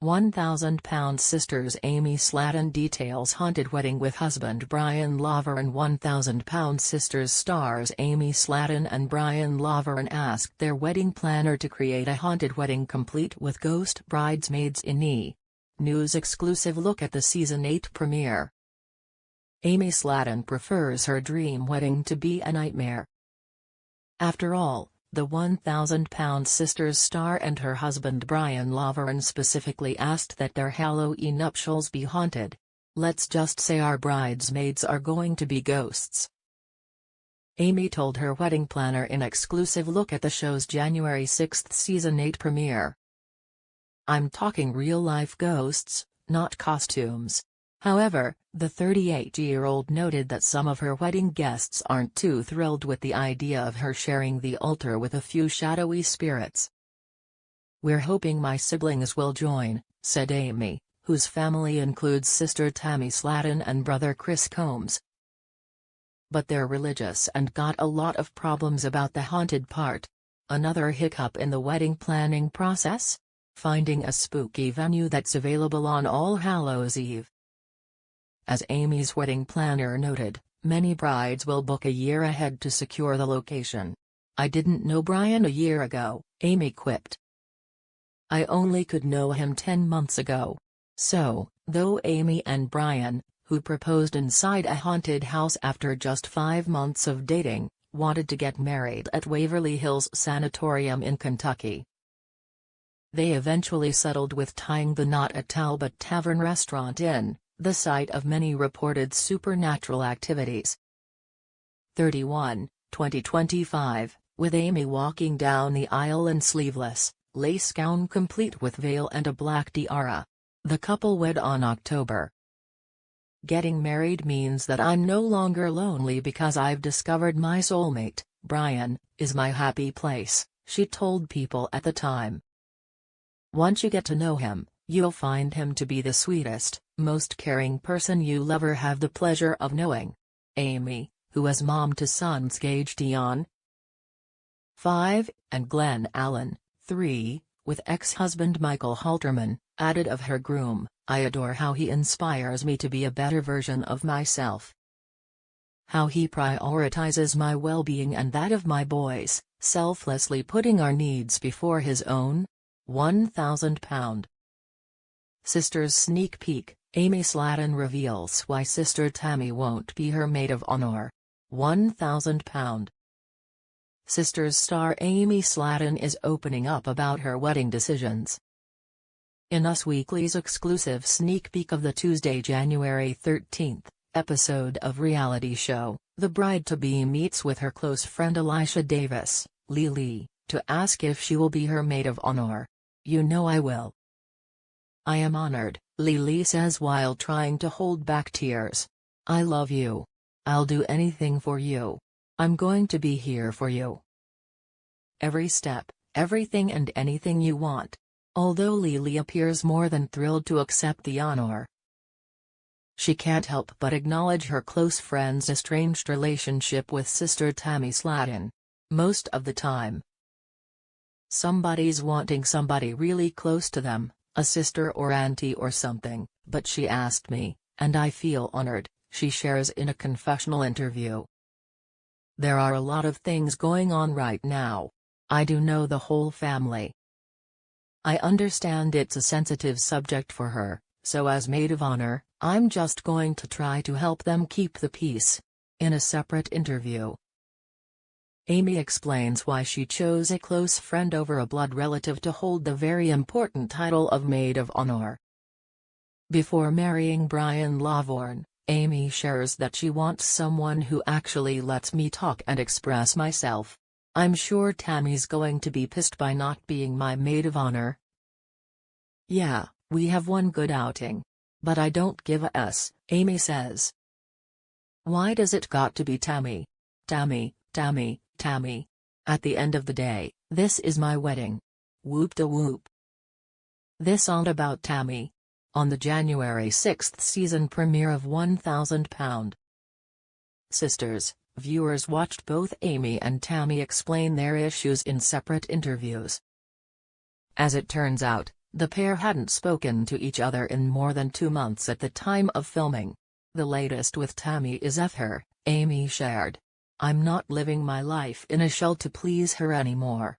£1,000 Sisters Amy Slatton details haunted wedding with husband Brian Laveran. £1,000 Sisters stars Amy Slatton and Brian Laveran asked their wedding planner to create a haunted wedding complete with ghost bridesmaids in E! News exclusive look at the Season 8 premiere. Amy Slatton prefers her dream wedding to be a nightmare. After all, the £1,000 Sisters star and her husband Brian Laveran specifically asked that their Halloween nuptials be haunted. "Let's just say our bridesmaids are going to be ghosts," Amy told her wedding planner in exclusive look at the show's January 6 Season 8 premiere. "I'm talking real-life ghosts, not costumes." However, the 38-year-old noted that some of her wedding guests aren't too thrilled with the idea of her sharing the altar with a few shadowy spirits. "We're hoping my siblings will join," said Amy, whose family includes sister Tammy Slatton and brother Chris Combs. "But they're religious and got a lot of problems about the haunted part." Another hiccup in the wedding planning process? Finding a spooky venue that's available on All Hallows Eve. As Amy's wedding planner noted, many brides will book a year ahead to secure the location. "I didn't know Brian a year ago," Amy quipped. "I only could know him 10 months ago." So, though Amy and Brian, who proposed inside a haunted house after just 5 months of dating, wanted to get married at Waverly Hills Sanatorium in Kentucky, they eventually settled with tying the knot at Talbot Tavern Restaurant Inn, the site of many reported supernatural activities. 31, 2025, with Amy walking down the aisle in sleeveless, lace gown complete with veil and a black tiara. The couple wed on October. "Getting married means that I'm no longer lonely because I've discovered my soulmate. Brian is my happy place," she told People at the time. "Once you get to know him, you'll find him to be the sweetest, most caring person you'll ever have the pleasure of knowing." Amy, who is mom to sons Gage Dion, 5, and Glenn Allen, 3, with ex-husband Michael Halterman, added of her groom, "I adore how he inspires me to be a better version of myself. How he prioritizes my well-being and that of my boys, selflessly putting our needs before his own." £1,000 Sisters sneak peek, Amy Slatton reveals why sister Tammy won't be her maid of honor. £1,000 Sisters star Amy Slatton is opening up about her wedding decisions. In Us Weekly's exclusive sneak peek of the Tuesday, January 13, episode of reality show, the bride-to-be meets with her close friend Elisha Davis, Lily, to ask if she will be her maid of honor. "You know I will. I am honored," Lily says while trying to hold back tears. "I love you. I'll do anything for you. I'm going to be here for you. Every step, everything and anything you want." Although Lily appears more than thrilled to accept the honor, she can't help but acknowledge her close friend's estranged relationship with sister Tammy Slatton. "Most of the time, somebody's wanting somebody really close to them, a sister or auntie or something, but she asked me, and I feel honored," she shares in a confessional interview. "There are a lot of things going on right now. I do know the whole family. I understand it's a sensitive subject for her, so as maid of honor, I'm just going to try to help them keep the peace." In a separate interview, Amy explains why she chose a close friend over a blood relative to hold the very important title of maid of honor. Before marrying Brian Laveran, Amy shares that she wants someone who actually lets me talk and express myself. "I'm sure Tammy's going to be pissed by not being my maid of honor. Yeah, we have one good outing. But I don't give a s," Amy says. "Why does it got to be Tammy? Tammy, Tammy, Tammy. At the end of the day, this is my wedding. Whoop-de-whoop. This all about Tammy." On the January 6 season premiere of £1,000 Sisters, viewers watched both Amy and Tammy explain their issues in separate interviews. As it turns out, The pair hadn't spoken to each other in more than 2 months at the time of filming. The latest with Tammy is her, Amy shared. "I'm not living my life in a shell to please her anymore.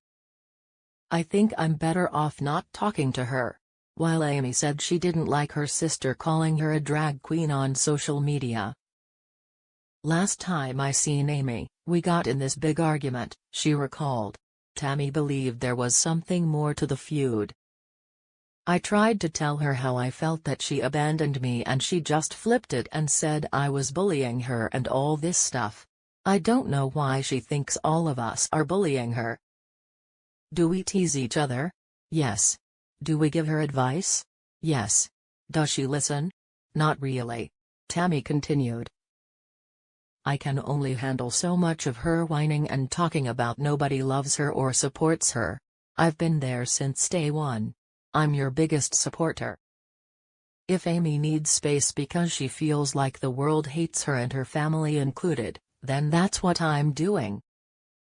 I think I'm better off not talking to her." While Amy said she didn't like her sister calling her a drag queen on social media. "Last time I seen Amy, we got in this big argument," she recalled. Tammy believed there was something more to the feud. "I tried to tell her how I felt that she abandoned me and she just flipped it and said I was bullying her and all this stuff. I don't know why she thinks all of us are bullying her. Do we tease each other? Yes. Do we give her advice? Yes. Does she listen? Not really." Tammy continued. "I can only handle so much of her whining and talking about nobody loves her or supports her. I've been there since day one. I'm your biggest supporter. If Amy needs space because she feels like the world hates her and her family included, then that's what I'm doing.